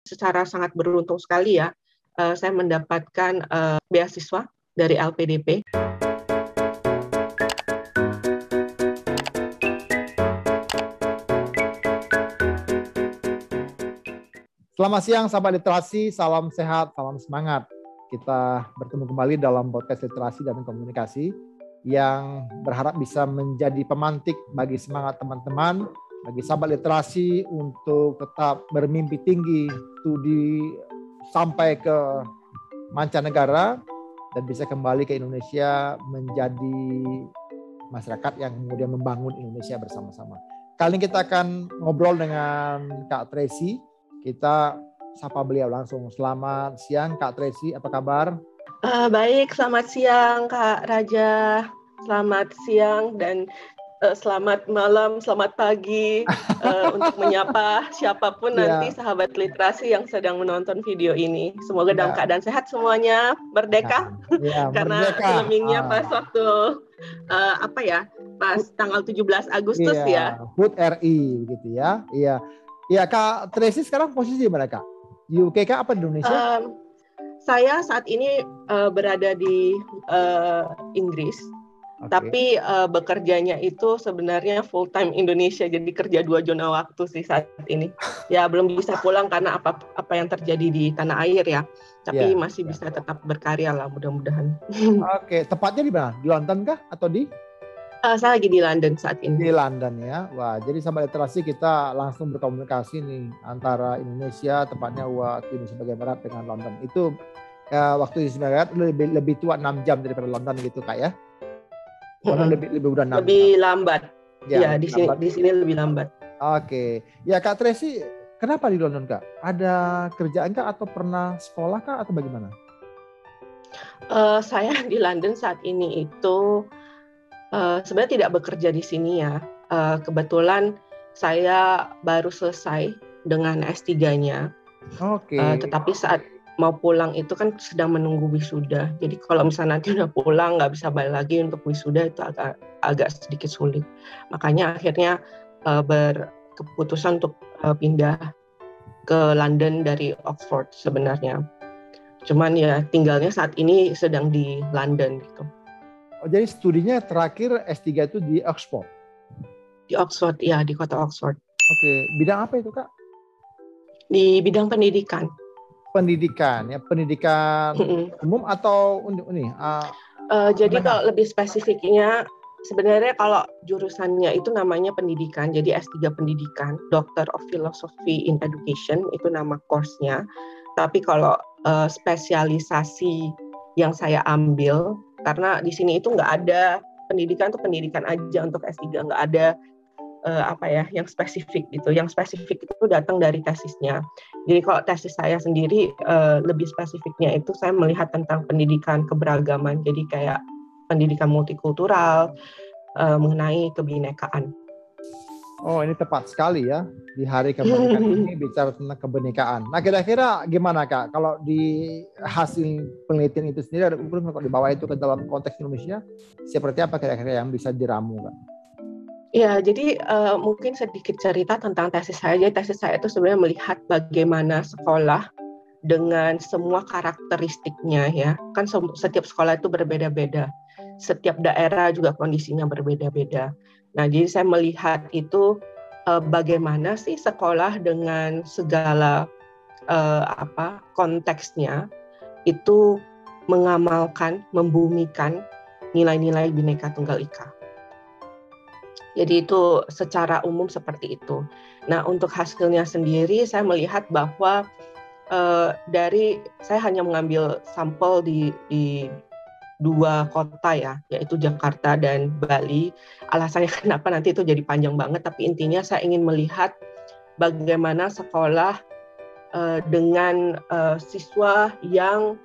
secara sangat beruntung sekali ya, saya mendapatkan beasiswa dari LPDP. Selamat siang sahabat literasi, salam sehat, salam semangat. Kita bertemu kembali dalam podcast literasi dan komunikasi yang berharap bisa menjadi pemantik bagi semangat teman-teman, bagi sahabat literasi untuk tetap bermimpi tinggi, studi sampai ke mancanegara dan bisa kembali ke Indonesia menjadi masyarakat yang kemudian membangun Indonesia bersama-sama. Kali ini kita akan ngobrol dengan Kak Tracy. Kita sapa beliau langsung. Selamat siang Kak Tracy, apa kabar? Baik, selamat siang Kak Raja. Selamat siang dan selamat malam, selamat pagi untuk menyapa siapapun nanti sahabat literasi yang sedang menonton video ini. Semoga dalam keadaan sehat semuanya, merdeka. Karena filmingnya pas waktu pas tanggal 17 Agustus ya. HUT RI gitu ya. Iya, Kak Tracy sekarang posisi di mana, Kak? Di UK Kak, apa di Indonesia? Saya saat ini berada di Inggris, tapi bekerjanya itu sebenarnya full time Indonesia, jadi kerja 2 zona waktu sih saat ini. Ya belum bisa pulang karena apa yang terjadi di tanah air ya, tapi masih bisa tetap berkarya lah mudah-mudahan. Oke, tepatnya di mana? Di London kah atau di? Saya lagi di London saat ini. Di London ya. Wah, jadi sahabat literasi kita langsung berkomunikasi nih antara Indonesia, tepatnya waktu Indonesia bagian barat dengan London. Itu waktu Indonesia bagian barat lebih tua 6 jam daripada London gitu Kak ya. London lebih udah 6 lebih jam. lambat. Ya, di sini lebih lambat. Oke. Ya Kak Tracy, kenapa di London Kak? Ada kerjaan Kak atau pernah sekolah Kak atau bagaimana? Saya di London saat ini itu sebenarnya tidak bekerja di sini ya. Kebetulan saya baru selesai dengan S3-nya. Oke. Tetapi saat mau pulang itu kan sedang menunggu wisuda. Jadi kalau misalnya nanti udah pulang nggak bisa balik lagi untuk wisuda itu agak sedikit sulit. Makanya akhirnya berkeputusan untuk pindah ke London dari Oxford sebenarnya. Cuman ya tinggalnya saat ini sedang di London gitu. Oh, jadi studinya terakhir S3 itu di Oxford? Di Oxford, ya, di kota Oxford. Oke, bidang apa itu Kak? Di bidang pendidikan. Pendidikan umum atau ini? Jadi kalau lebih spesifiknya, sebenarnya kalau jurusannya itu namanya pendidikan, jadi S3 pendidikan, Doctor of Philosophy in Education, itu nama course-nya. Tapi kalau spesialisasi yang saya ambil, karena di sini itu nggak ada pendidikan tuh pendidikan aja untuk S3, nggak ada yang spesifik gitu. Yang spesifik itu datang dari tesisnya. Jadi kalau tesis saya sendiri lebih spesifiknya itu saya melihat tentang pendidikan keberagaman. Jadi kayak pendidikan multikultural mengenai kebinekaan. Oh, ini tepat sekali ya di hari kemerdekaan ini bicara tentang kebinekaan. Nah, kira-kira gimana Kak? Kalau di hasil penelitian itu sendiri ada ukuran kalau dibawa itu ke dalam konteks Indonesia, seperti apa kira-kira yang bisa diramu Kak? Ya, jadi mungkin sedikit cerita tentang tesis saya. Jadi tesis saya itu sebenarnya melihat bagaimana sekolah dengan semua karakteristiknya ya. Kan setiap sekolah itu berbeda-beda. Setiap daerah juga kondisinya berbeda-beda. Nah, jadi saya melihat itu bagaimana sih sekolah dengan segala konteksnya itu mengamalkan, membumikan nilai-nilai Bhinneka Tunggal Ika. Jadi itu secara umum seperti itu. Nah, untuk hasilnya sendiri saya melihat bahwa saya hanya mengambil sampel di 2 kota ya, yaitu Jakarta dan Bali. Alasannya kenapa nanti itu jadi panjang banget, tapi intinya saya ingin melihat bagaimana sekolah dengan siswa yang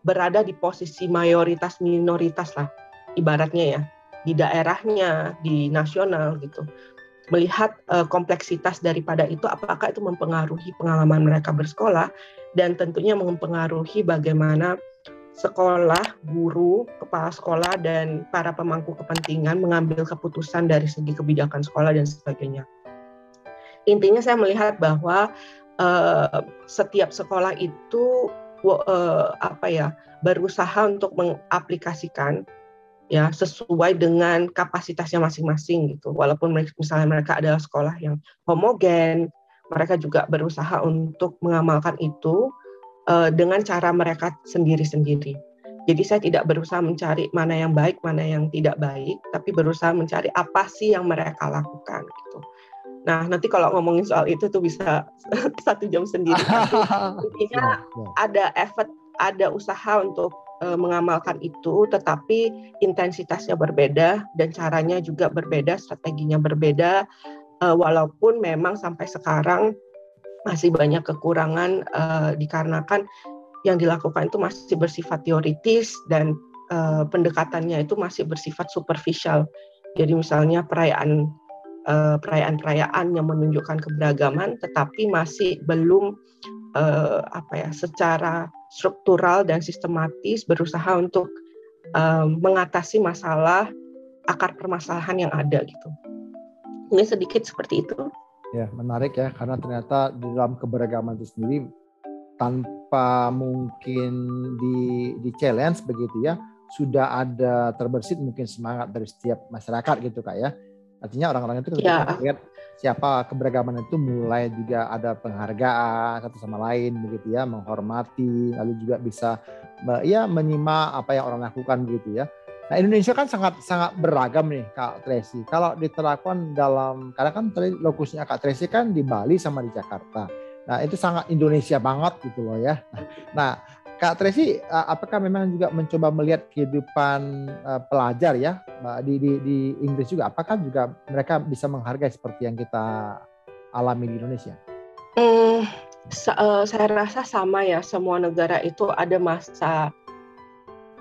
berada di posisi mayoritas minoritas lah, ibaratnya ya, di daerahnya, di nasional gitu. Melihat kompleksitas daripada itu, apakah itu mempengaruhi pengalaman mereka bersekolah, dan tentunya mempengaruhi bagaimana sekolah, guru, kepala sekolah, dan para pemangku kepentingan mengambil keputusan dari segi kebijakan sekolah dan sebagainya. Intinya saya melihat bahwa setiap sekolah itu berusaha untuk mengaplikasikan ya sesuai dengan kapasitasnya masing-masing gitu. Walaupun misalnya mereka adalah sekolah yang homogen, mereka juga berusaha untuk mengamalkan itu dengan cara mereka sendiri-sendiri. Jadi saya tidak berusaha mencari mana yang baik, mana yang tidak baik, tapi berusaha mencari apa sih yang mereka lakukan gitu. Nah, nanti kalau ngomongin soal itu tuh bisa 1 jam sendiri. Tapi intinya ada effort, ada usaha untuk mengamalkan itu, tetapi intensitasnya berbeda dan caranya juga berbeda, strateginya berbeda, walaupun memang sampai sekarang masih banyak kekurangan dikarenakan yang dilakukan itu masih bersifat teoritis dan pendekatannya itu masih bersifat superficial. Jadi misalnya perayaan-perayaan yang menunjukkan keberagaman, tetapi masih belum secara struktural dan sistematis berusaha untuk mengatasi masalah akar permasalahan yang ada gitu. Mungkin sedikit seperti itu. Ya, menarik ya, karena ternyata di dalam keberagaman itu sendiri tanpa mungkin di challenge begitu ya, sudah ada terbersit mungkin semangat dari setiap masyarakat gitu Kak ya. Artinya orang-orang itu ketika melihat siapa keberagaman itu mulai juga ada penghargaan satu sama lain begitu ya, menghormati, lalu juga bisa ya menyimak apa yang orang lakukan begitu ya. Nah, Indonesia kan sangat beragam nih Kak Tracy. Kalau diterapkan dalam, karena kan tadi lokusnya Kak Tracy kan di Bali sama di Jakarta. Nah, itu sangat Indonesia banget gitu loh ya. Nah, Kak Tracy, apakah memang juga mencoba melihat kehidupan pelajar ya di Inggris juga? Apakah juga mereka bisa menghargai seperti yang kita alami di Indonesia? Saya rasa sama ya. Semua negara itu ada masa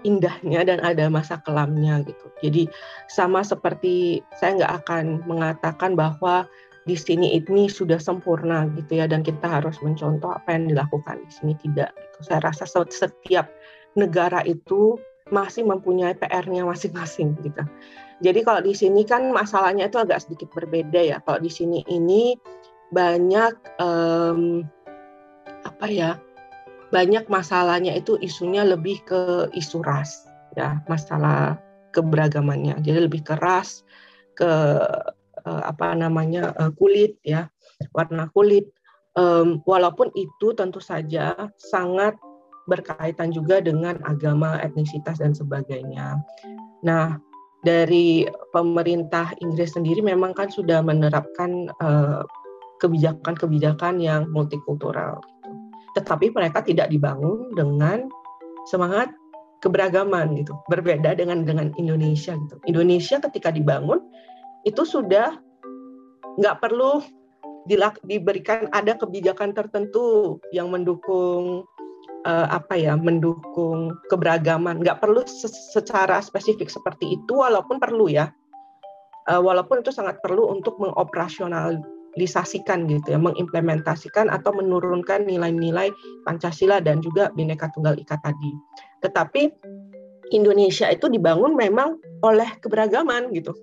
indahnya dan ada masa kelamnya gitu. Jadi sama seperti saya nggak akan mengatakan bahwa di sini ini sudah sempurna gitu ya dan kita harus mencontoh apa yang dilakukan di sini, tidak gitu. Saya rasa setiap negara itu masih mempunyai PR-nya masing-masing gitu. Jadi kalau di sini kan masalahnya itu agak sedikit berbeda ya. Kalau di sini ini banyak banyak masalahnya itu isunya lebih ke isu ras ya, masalah keberagamannya. Jadi lebih keras ke kulit ya, warna kulit. Walaupun itu tentu saja sangat berkaitan juga dengan agama, etnisitas dan sebagainya. Nah, dari pemerintah Inggris sendiri memang kan sudah menerapkan kebijakan-kebijakan yang multikultural. Tetapi mereka tidak dibangun dengan semangat keberagaman gitu, berbeda dengan Indonesia gitu. Indonesia ketika dibangun itu sudah nggak perlu diberikan ada kebijakan tertentu yang mendukung mendukung keberagaman, nggak perlu secara spesifik seperti itu, walaupun perlu ya, walaupun itu sangat perlu untuk mengoperasionalisasikan gitu ya, mengimplementasikan atau menurunkan nilai-nilai Pancasila dan juga Bhinneka Tunggal Ika tadi. Tetapi Indonesia itu dibangun memang oleh keberagaman gitu.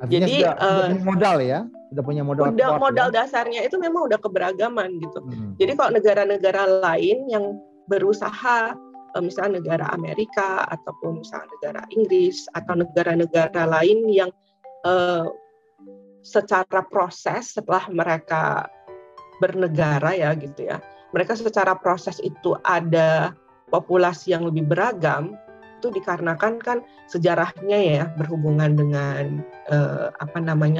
Artinya jadi sudah punya modal ya, sudah punya modal dasarnya itu memang udah keberagaman gitu. Jadi kalau negara-negara lain yang berusaha, misalnya negara Amerika ataupun misalnya negara Inggris atau negara-negara lain yang secara proses setelah mereka bernegara ya gitu ya, mereka secara proses itu ada populasi yang lebih beragam, itu dikarenakan kan sejarahnya ya berhubungan dengan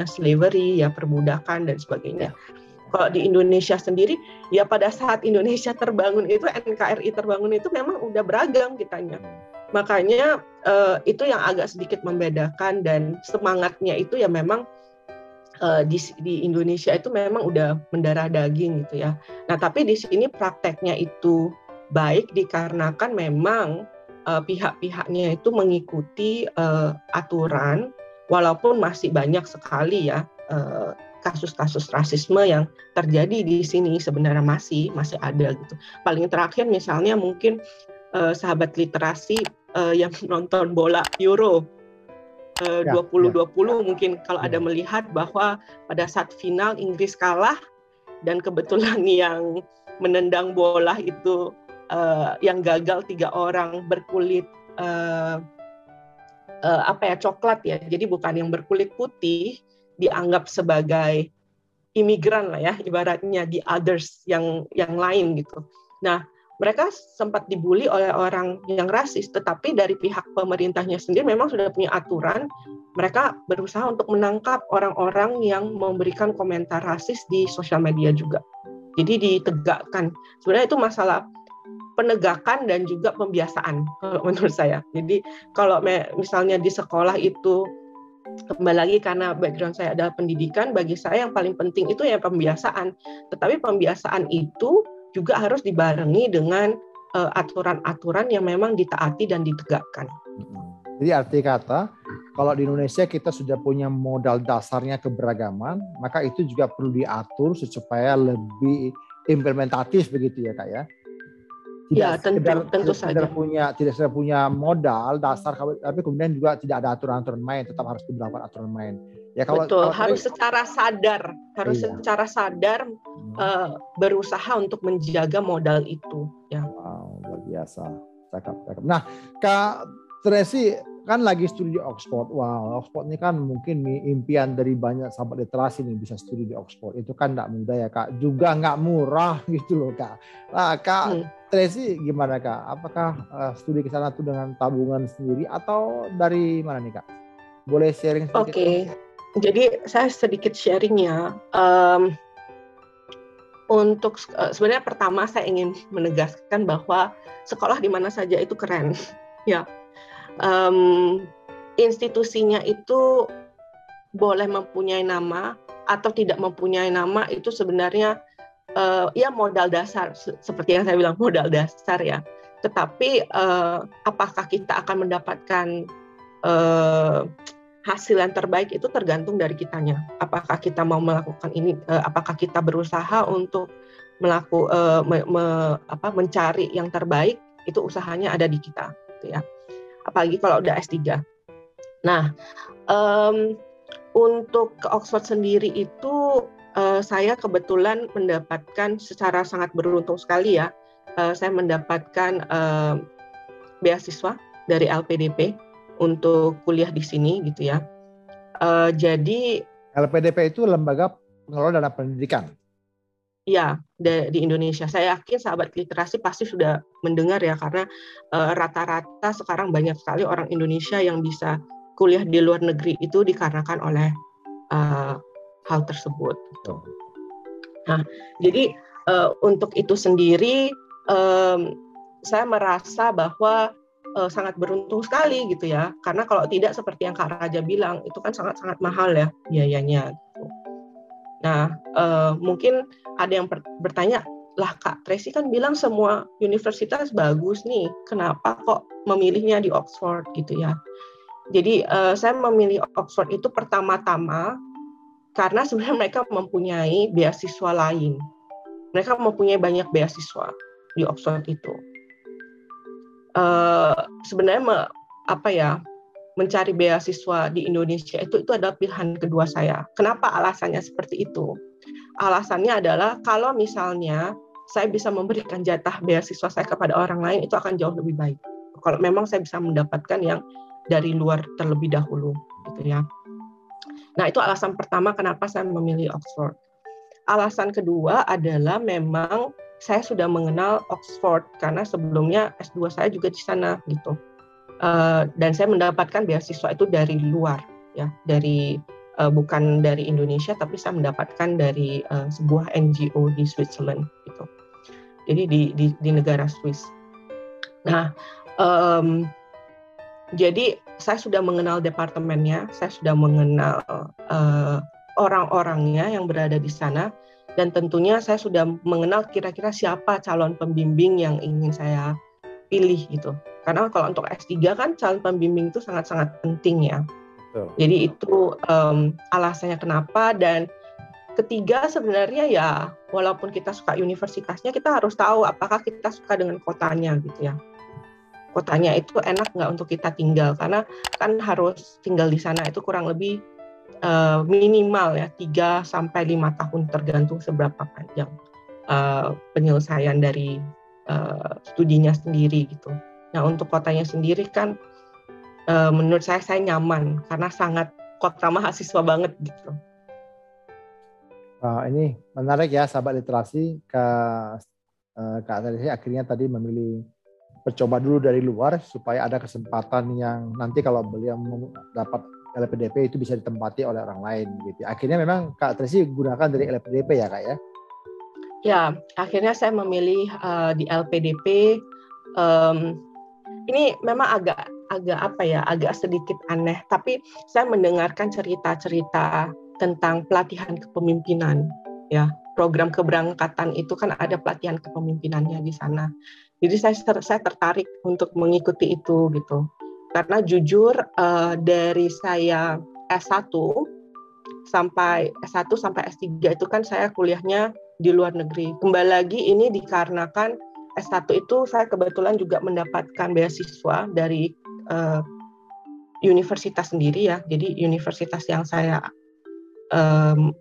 slavery ya, perbudakan dan sebagainya. Kalau di Indonesia sendiri ya pada saat Indonesia terbangun itu, NKRI terbangun itu memang udah beragam kitanya. Makanya itu yang agak sedikit membedakan, dan semangatnya itu ya memang di Indonesia itu memang udah mendarah daging gitu ya. Nah, tapi di sini prakteknya itu baik dikarenakan memang pihak-pihaknya itu mengikuti aturan, walaupun masih banyak sekali ya kasus-kasus rasisme yang terjadi di sini, sebenarnya masih ada gitu. Paling terakhir misalnya mungkin sahabat literasi yang nonton bola Euro 2020 mungkin kalau ada melihat bahwa pada saat final Inggris kalah dan kebetulan yang menendang bola itu yang gagal 3 orang berkulit coklat ya, jadi bukan yang berkulit putih, dianggap sebagai imigran lah ya, ibaratnya the others yang lain gitu. Nah, mereka sempat dibully oleh orang yang rasis, tetapi dari pihak pemerintahnya sendiri memang sudah punya aturan. Mereka berusaha untuk menangkap orang-orang yang memberikan komentar rasis di sosial media juga. Jadi ditegakkan. Sebenarnya itu masalah penegakan dan juga pembiasaan kalau menurut saya. Jadi kalau misalnya di sekolah itu, kembali lagi karena background saya adalah pendidikan, bagi saya yang paling penting itu ya pembiasaan. Tetapi pembiasaan itu juga harus dibarengi dengan aturan-aturan yang memang ditaati dan ditegakkan. Jadi arti kata, kalau di Indonesia kita sudah punya modal dasarnya keberagaman, maka itu juga perlu diatur supaya lebih implementatif begitu ya Kak ya. Tidak sekedar punya modal dasar, tapi kemudian juga tidak ada aturan-aturan main, tetap harus diberlakukan aturan main. Ya kalau harus secara sadar berusaha untuk menjaga modal itu. Ya. Wow, luar biasa, cakep. Nah, Kak Tracy kan lagi studi di Oxford. Wow, Oxford ini kan mungkin impian dari banyak sahabat literasi nih bisa studi di Oxford. Itu kan nggak mudah ya Kak. Juga nggak murah gitu loh Kak. Nah, Kak Tracy gimana Kak? Apakah studi ke sana tuh dengan tabungan sendiri atau dari mana nih Kak? Boleh sharing sedikit? Oke. Jadi saya sedikit sharing ya. Untuk sebenarnya pertama saya ingin menegaskan bahwa sekolah di mana saja itu keren. Ya. Institusinya itu boleh mempunyai nama atau tidak mempunyai nama, itu sebenarnya ya modal dasar, seperti yang saya bilang, modal dasar ya. Tetapi apakah kita akan mendapatkan hasil yang terbaik itu tergantung dari kitanya. Apakah kita mau melakukan ini, apakah kita berusaha untuk mencari yang terbaik, itu usahanya ada di kita, gitu ya. Apalagi kalau udah S3. Nah, untuk ke Oxford sendiri itu saya kebetulan mendapatkan secara sangat beruntung sekali ya. Saya mendapatkan beasiswa dari LPDP untuk kuliah di sini gitu ya. Jadi LPDP itu lembaga pengelola dana pendidikan. Ya, di Indonesia. Saya yakin sahabat literasi pasti sudah mendengar ya, karena rata-rata sekarang banyak sekali orang Indonesia yang bisa kuliah di luar negeri itu dikarenakan oleh hal tersebut. Gitu. Nah, jadi untuk itu sendiri saya merasa bahwa sangat beruntung sekali gitu ya, karena kalau tidak seperti yang Kak Raja bilang itu kan sangat-sangat mahal ya biayanya. Gitu. Nah, mungkin ada yang bertanya, lah Kak Tracy kan bilang semua universitas bagus nih, kenapa kok memilihnya di Oxford gitu ya? Jadi saya memilih Oxford itu pertama-tama karena sebenarnya mereka mempunyai beasiswa lain. Mereka mempunyai banyak beasiswa di Oxford itu. Sebenarnya mencari beasiswa di Indonesia itu adalah pilihan kedua saya. Kenapa alasannya seperti itu? Alasannya adalah kalau misalnya saya bisa memberikan jatah beasiswa saya kepada orang lain, itu akan jauh lebih baik. Kalau memang saya bisa mendapatkan yang dari luar terlebih dahulu, gitu ya. Nah, itu alasan pertama kenapa saya memilih Oxford. Alasan kedua adalah memang saya sudah mengenal Oxford karena sebelumnya S2 saya juga di sana gitu. Dan saya mendapatkan beasiswa itu dari luar ya, dari bukan dari Indonesia, tapi saya mendapatkan dari sebuah NGO di Switzerland gitu. Jadi di negara Swiss. Nah, jadi saya sudah mengenal departemennya, saya sudah mengenal orang-orangnya yang berada di sana, dan tentunya saya sudah mengenal kira-kira siapa calon pembimbing yang ingin saya pilih gitu. Karena kalau untuk S3 kan calon pembimbing itu sangat-sangat penting ya. Jadi itu alasannya kenapa. Dan ketiga sebenarnya ya, walaupun kita suka universitasnya, kita harus tahu apakah kita suka dengan kotanya gitu ya. Kotanya itu enak nggak untuk kita tinggal, karena kan harus tinggal di sana itu kurang lebih minimal ya 3 sampai 5 tahun tergantung seberapa panjang penyelesaian dari studinya sendiri gitu. Nah untuk kotanya sendiri kan menurut saya nyaman karena sangat kota mahasiswa banget gitu. Ini menarik ya sahabat literasi, Kak Tresi akhirnya tadi memilih bercoba dulu dari luar supaya ada kesempatan yang nanti kalau beliau dapat LPDP itu bisa ditempati oleh orang lain gitu. Akhirnya memang Kak Tresi gunakan dari LPDP ya Kak ya? Ya, akhirnya saya memilih di LPDP. Ini memang agak sedikit aneh, tapi saya mendengarkan cerita-cerita tentang pelatihan kepemimpinan, ya. Program keberangkatan itu kan ada pelatihan kepemimpinannya di sana. Jadi saya tertarik untuk mengikuti itu gitu. Karena jujur dari saya S1 sampai S3 itu kan saya kuliahnya di luar negeri. Kembali lagi ini dikarenakan S1 itu saya kebetulan juga mendapatkan beasiswa dari universitas sendiri ya. Jadi universitas yang saya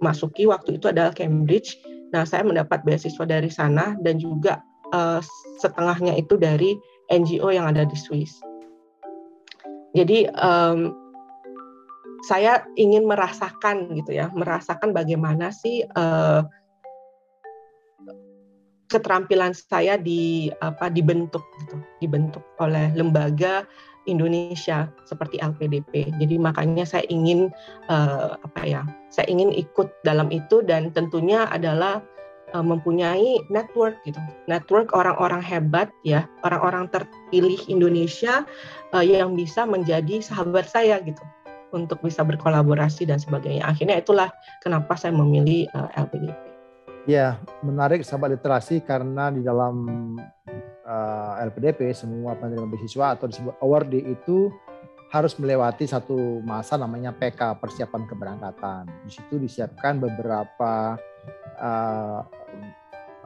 masuki waktu itu adalah Cambridge. Nah, saya mendapat beasiswa dari sana dan juga setengahnya itu dari NGO yang ada di Swiss. Jadi saya ingin merasakan gitu ya, merasakan bagaimana sih keterampilan saya dibentuk gitu, dibentuk oleh lembaga Indonesia seperti LPDP. Jadi makanya saya ingin saya ingin ikut dalam itu dan tentunya adalah mempunyai network gitu. Network orang-orang hebat ya, orang-orang terpilih Indonesia yang bisa menjadi sahabat saya gitu untuk bisa berkolaborasi dan sebagainya. Akhirnya itulah kenapa saya memilih LPDP. Ya, menarik sahabat literasi karena di dalam LPDP semua penerima beasiswa atau disebut awardee itu harus melewati satu masa namanya PK, persiapan keberangkatan. Di situ disiapkan beberapa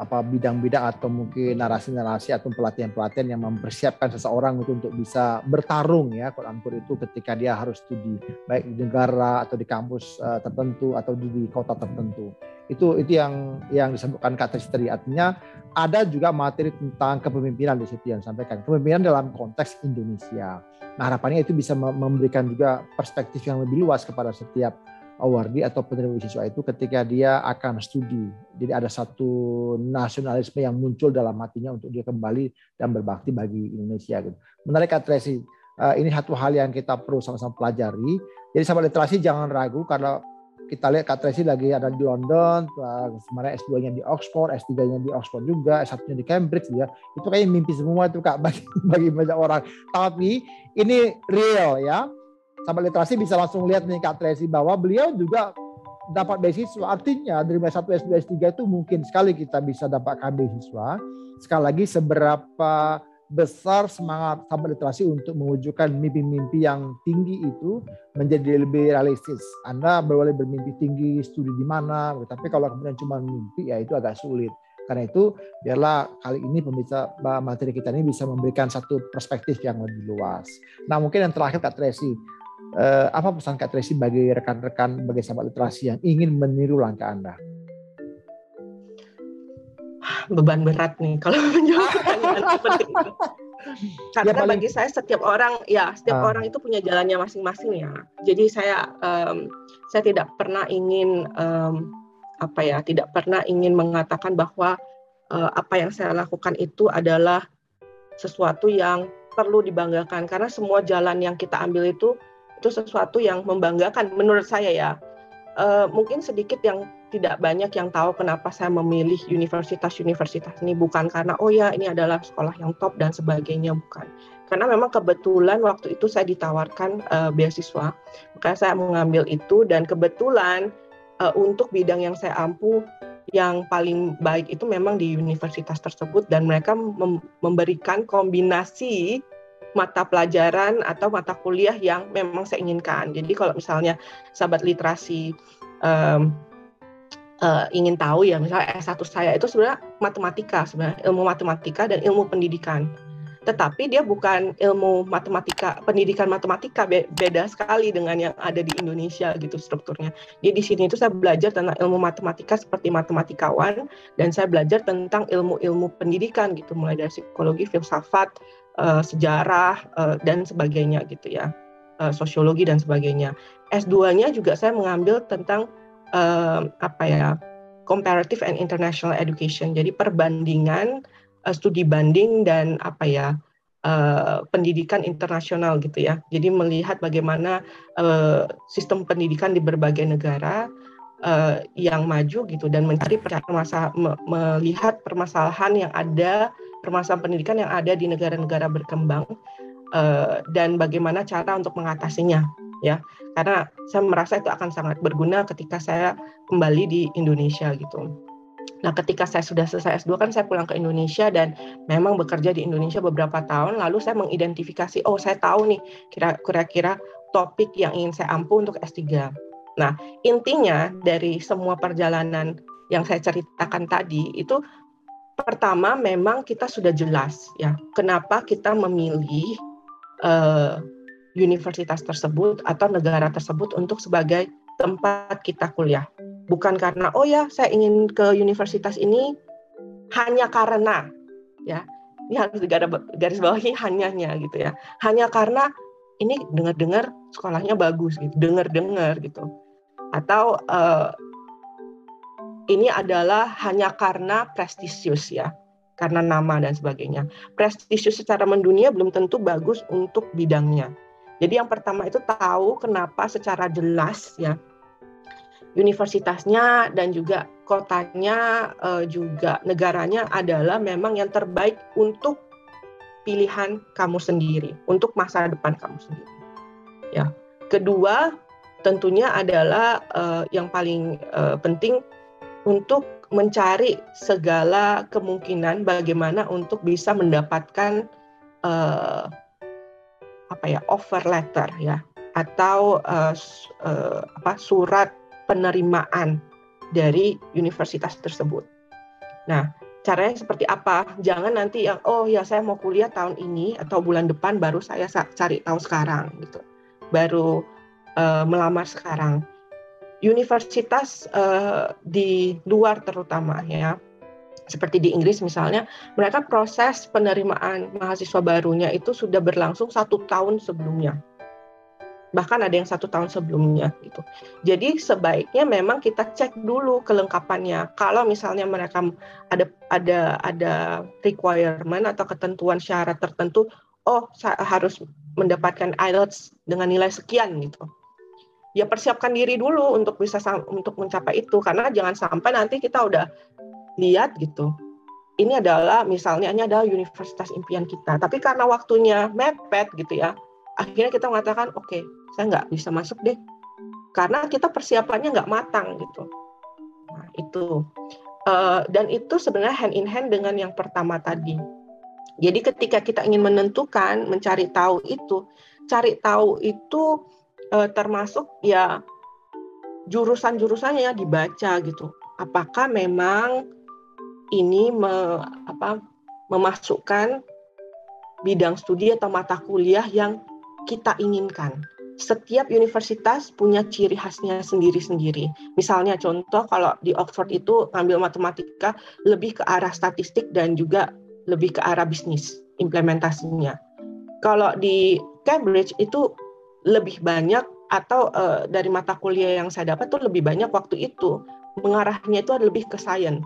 bidang-bidang atau mungkin narasi-narasi atau pelatihan-pelatihan yang mempersiapkan seseorang untuk bisa bertarung ya, quote-unquote itu ketika dia harus studi baik di negara atau di kampus tertentu atau di kota tertentu. Itu yang disebutkan Kak Tresi tadi. Artinya ada juga materi tentang kepemimpinan di situ yang disampaikan. Kepemimpinan dalam konteks Indonesia. Nah harapannya itu bisa memberikan juga perspektif yang lebih luas kepada setiap awardee atau penerima beasiswa itu ketika dia akan studi. Jadi ada satu nasionalisme yang muncul dalam hatinya untuk dia kembali dan berbakti bagi Indonesia. Gitu. Menarik Kak Tresi. Ini satu hal yang kita perlu sama-sama pelajari. Jadi sahabat literasi jangan ragu karena kita lihat Kak Tresi lagi ada di London, kemarin S2-nya di Oxford, S3-nya di Oxford juga, S1-nya di Cambridge ya. Itu kayaknya mimpi semua itu Kak bagi banyak orang. Tapi ini real ya. Sahabat literasi bisa langsung lihat nih Kak Tresi bahwa beliau juga dapat beasiswa. Artinya dari S1, S2, S3 itu mungkin sekali kita bisa dapatkan beasiswa. Sekali lagi seberapa besar semangat sahabat literasi untuk mewujudkan mimpi-mimpi yang tinggi itu menjadi lebih realistis. Anda boleh bermimpi tinggi, studi di mana, tapi kalau kemudian cuma mimpi ya itu agak sulit. Karena itu biarlah kali ini pembicara materi kita ini bisa memberikan satu perspektif yang lebih luas. Nah mungkin yang terakhir Kak Tresi, apa pesan Kak Tresi bagi rekan-rekan bagi sahabat literasi yang ingin meniru langkah Anda? Beban berat nih kalau menjawab pertanyaan seperti itu. Karena ya, bagi saya setiap orang itu punya jalannya masing-masing ya. Jadi saya tidak pernah ingin tidak pernah ingin mengatakan bahwa apa yang saya lakukan itu adalah sesuatu yang perlu dibanggakan karena semua jalan yang kita ambil itu sesuatu yang membanggakan menurut saya ya. Mungkin sedikit yang tidak banyak yang tahu kenapa saya memilih universitas-universitas ini, bukan karena ini adalah sekolah yang top dan sebagainya, bukan. Karena memang kebetulan waktu itu saya ditawarkan beasiswa, makanya saya mengambil itu dan kebetulan untuk bidang yang saya ampu yang paling baik itu memang di universitas tersebut dan mereka memberikan kombinasi mata pelajaran atau mata kuliah yang memang saya inginkan. Jadi kalau misalnya sahabat literasi ingin tahu ya, misalnya S1 saya itu sebenarnya matematika, sebenarnya ilmu matematika dan ilmu pendidikan. tetapi dia bukan ilmu matematika, pendidikan matematika, beda sekali dengan yang ada di Indonesia gitu strukturnya. Jadi di sini itu saya belajar tentang ilmu matematika seperti matematikawan, dan saya belajar tentang ilmu-ilmu pendidikan gitu, mulai dari psikologi, filsafat, sejarah, dan sebagainya gitu ya, sosiologi dan sebagainya. S2-nya juga saya mengambil tentang comparative and international education, jadi perbandingan, studi banding dan pendidikan internasional gitu ya. Jadi melihat bagaimana sistem pendidikan di berbagai negara yang maju gitu, dan mencari melihat permasalahan yang ada, permasalahan pendidikan yang ada di negara-negara berkembang, dan bagaimana cara untuk mengatasinya ya. Karena saya merasa itu akan sangat berguna ketika saya kembali di Indonesia gitu. Nah, ketika saya sudah selesai S2 kan saya pulang ke Indonesia dan memang bekerja di Indonesia beberapa tahun, lalu saya mengidentifikasi, oh saya tahu nih kira-kira topik yang ingin saya ampu untuk S3. Nah, intinya dari semua perjalanan yang saya ceritakan tadi itu, pertama memang kita sudah jelas ya kenapa kita memilih universitas tersebut atau negara tersebut untuk sebagai tempat kita kuliah. Bukan karena, oh ya saya ingin ke universitas ini hanya karena, ya ini harus garis bawahi hanyanya gitu ya. Hanya karena ini dengar-dengar sekolahnya bagus gitu, dengar-dengar gitu. Atau ini adalah hanya karena prestisius ya, karena nama dan sebagainya. Prestisius secara mendunia belum tentu bagus untuk bidangnya. Jadi yang pertama itu tahu kenapa secara jelas ya universitasnya dan juga kotanya, juga negaranya adalah memang yang terbaik untuk pilihan kamu sendiri, untuk masa depan kamu sendiri. Ya. Kedua, tentunya adalah yang paling penting untuk mencari segala kemungkinan bagaimana untuk bisa mendapatkan offer letter ya, atau surat penerimaan dari universitas tersebut. Nah, caranya seperti apa? Jangan nanti yang, oh ya saya mau kuliah tahun ini atau bulan depan baru saya cari tahu sekarang gitu. Baru melamar sekarang. Universitas di luar terutama ya, seperti di Inggris misalnya, mereka proses penerimaan mahasiswa barunya itu sudah berlangsung 1 tahun sebelumnya. Bahkan ada yang 1 tahun sebelumnya gitu. Jadi sebaiknya memang kita cek dulu kelengkapannya. Kalau misalnya mereka ada requirement atau ketentuan syarat tertentu, oh saya harus mendapatkan IELTS dengan nilai sekian gitu. Ya persiapkan diri dulu untuk bisa untuk mencapai itu, karena jangan sampai nanti kita udah lihat gitu. Ini adalah misalnya ini adalah universitas impian kita, tapi karena waktunya mepet gitu ya, akhirnya kita mengatakan oke, saya nggak bisa masuk deh, karena kita persiapannya nggak matang gitu. Nah, itu dan itu sebenarnya hand in hand dengan yang pertama tadi. Jadi ketika kita ingin menentukan, mencari tahu itu, cari tahu itu termasuk ya jurusan-jurusannya dibaca gitu. Apakah memang ini memasukkan bidang studi atau mata kuliah yang kita inginkan. Setiap universitas punya ciri khasnya sendiri-sendiri. Misalnya contoh kalau di Oxford itu ngambil matematika lebih ke arah statistik dan juga lebih ke arah bisnis implementasinya. Kalau di Cambridge itu lebih banyak atau dari mata kuliah yang saya dapat tuh lebih banyak waktu itu mengarahnya itu lebih ke science.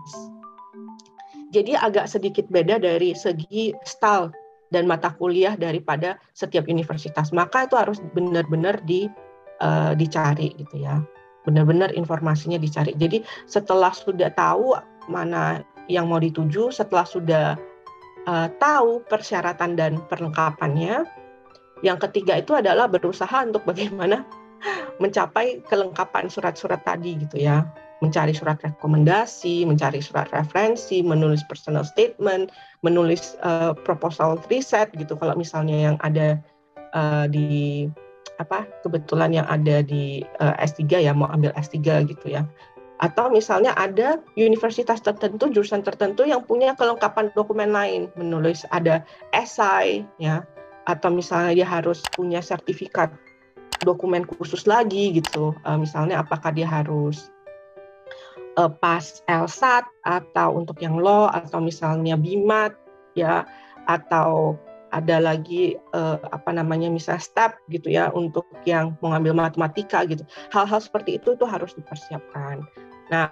Jadi agak sedikit beda dari segi style dan mata kuliah daripada setiap universitas. Maka itu harus benar-benar dicari gitu ya. Benar-benar informasinya dicari. Jadi setelah sudah tahu mana yang mau dituju, setelah sudah tahu persyaratan dan perlengkapannya, yang ketiga itu adalah berusaha untuk bagaimana mencapai kelengkapan surat-surat tadi gitu ya. Mencari surat rekomendasi, mencari surat referensi, menulis personal statement, menulis proposal riset gitu. Kalau misalnya yang ada kebetulan yang ada di S3 ya, mau ambil S3 gitu ya. Atau misalnya ada universitas tertentu, jurusan tertentu yang punya kelengkapan dokumen lain, menulis ada esai, ya, atau misalnya dia harus punya sertifikat dokumen khusus lagi gitu. Misalnya apakah dia harus pas LSAT atau untuk yang law atau misalnya BIMAT, ya, atau ada lagi misalnya STEP gitu ya untuk yang mau ngambil matematika gitu. Hal-hal seperti itu tuh harus dipersiapkan. Nah,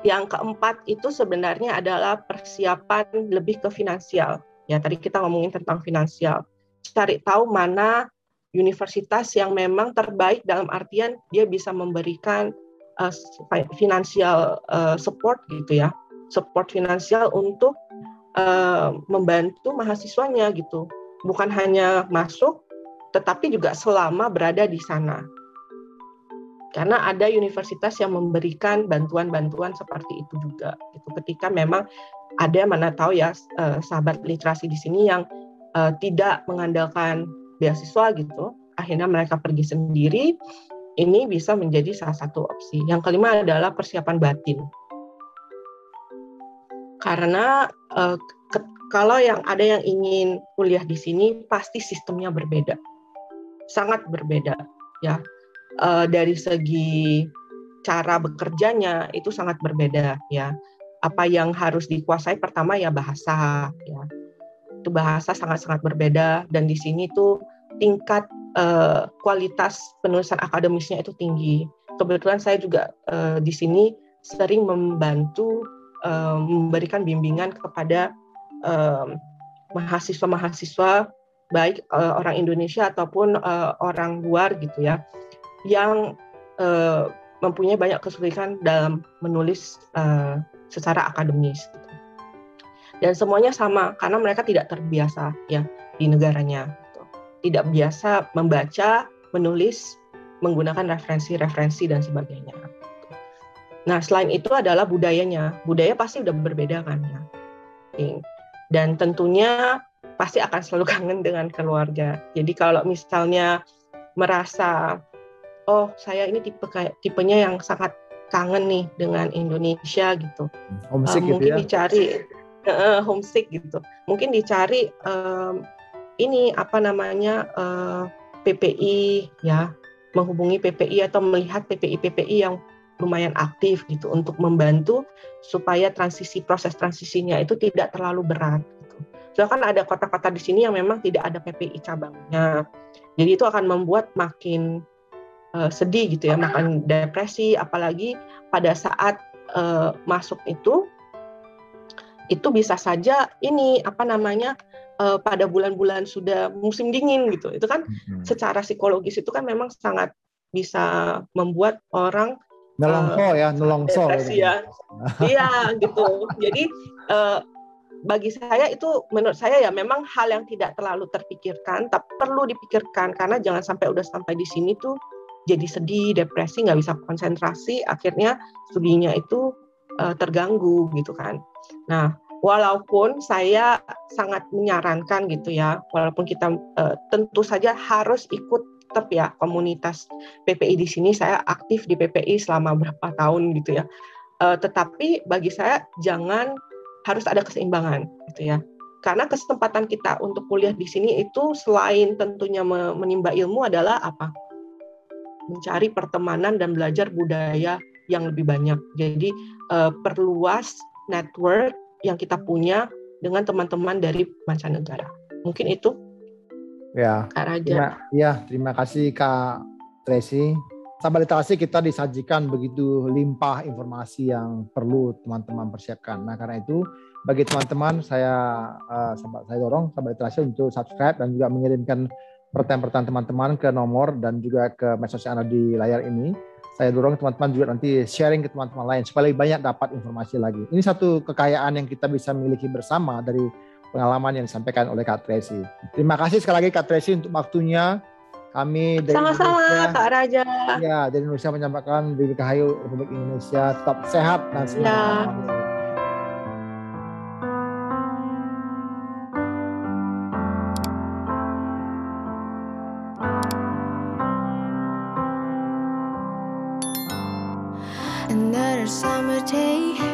yang keempat itu sebenarnya adalah persiapan lebih ke finansial. Ya, tadi kita ngomongin tentang finansial. Cari tahu mana universitas yang memang terbaik dalam artian dia bisa memberikan financial support gitu ya. Support finansial untuk membantu mahasiswanya gitu. Bukan hanya masuk, tetapi juga selama berada di sana. Karena ada universitas yang memberikan bantuan-bantuan seperti itu juga. Gitu. Ketika memang ada mana tahu ya sahabat literasi di sini yang tidak mengandalkan beasiswa gitu, akhirnya mereka pergi sendiri. Ini bisa menjadi salah satu opsi. Yang kelima adalah persiapan batin. Karena kalau ada yang ingin kuliah di sini, pasti sistemnya berbeda, sangat berbeda, ya. Dari segi cara bekerjanya itu sangat berbeda, ya. Apa yang harus dikuasai pertama ya bahasa, ya. Itu bahasa sangat-sangat berbeda dan di sini tuh tingkat kualitas penulisan akademisnya itu tinggi. Kebetulan saya juga di sini sering membantu memberikan bimbingan kepada mahasiswa-mahasiswa baik orang Indonesia ataupun orang luar gitu ya, yang mempunyai banyak kesulitan dalam menulis secara akademis. Gitu. Dan semuanya sama karena mereka tidak terbiasa ya di negaranya, gitu. Tidak biasa membaca, menulis, menggunakan referensi-referensi dan sebagainya. Gitu. Nah, selain itu adalah budayanya. Budaya pasti udah berbeda kan ya. Dan tentunya pasti akan selalu kangen dengan keluarga. Jadi kalau misalnya merasa oh saya ini tipenya yang sangat kangen nih dengan Indonesia gitu. Homesick mungkin gitu ya? Dicari homesick gitu. Mungkin dicari PPI ya, menghubungi PPI atau melihat PPI yang lumayan aktif gitu untuk membantu supaya proses transisinya itu tidak terlalu berat gitu. Soalnya kan ada kota-kota di sini yang memang tidak ada PPI cabangnya. Jadi itu akan membuat makin sedih gitu ya, makan depresi, apalagi pada saat masuk itu bisa saja pada bulan-bulan sudah musim dingin gitu. Itu kan secara psikologis itu kan memang sangat bisa membuat orang nelongso depresi ya. Iya gitu. Jadi bagi saya itu menurut saya ya memang hal yang tidak terlalu terpikirkan, tapi perlu dipikirkan karena jangan sampai udah sampai di sini tuh jadi sedih, depresi, nggak bisa konsentrasi, akhirnya studinya itu terganggu gitu kan. Nah, walaupun saya sangat menyarankan gitu ya, walaupun kita tentu saja harus ikut tetap ya komunitas PPI di sini, saya aktif di PPI selama berapa tahun gitu ya. Tetapi bagi saya harus ada keseimbangan gitu ya. Karena kesempatan kita untuk kuliah di sini itu selain tentunya menimba ilmu adalah apa? Mencari pertemanan dan belajar budaya yang lebih banyak. Jadi perluas network yang kita punya dengan teman-teman dari mancanegara. Mungkin itu. Ya. Kak Raja. Terima kasih Kak Tracy. Sahabat literasi, kita disajikan begitu limpah informasi yang perlu teman-teman persiapkan. Nah, karena itu bagi teman-teman saya dorong sahabat literasi untuk subscribe dan juga mengirimkan pertanyaan-pertanyaan teman-teman ke nomor dan juga ke medsos yang ada di layar ini. Saya dorong teman-teman juga nanti sharing ke teman-teman lain supaya lebih banyak dapat informasi lagi. Ini satu kekayaan yang kita bisa miliki bersama dari pengalaman yang disampaikan oleh Kak Tracy. Terima kasih sekali lagi Kak Tracy untuk waktunya. Kami dari Sama-sama Indonesia, Kak Raja. Ya, dari Indonesia menyampaikan Dirgahayu Republik Indonesia. Tetap sehat dan semangat. And there's I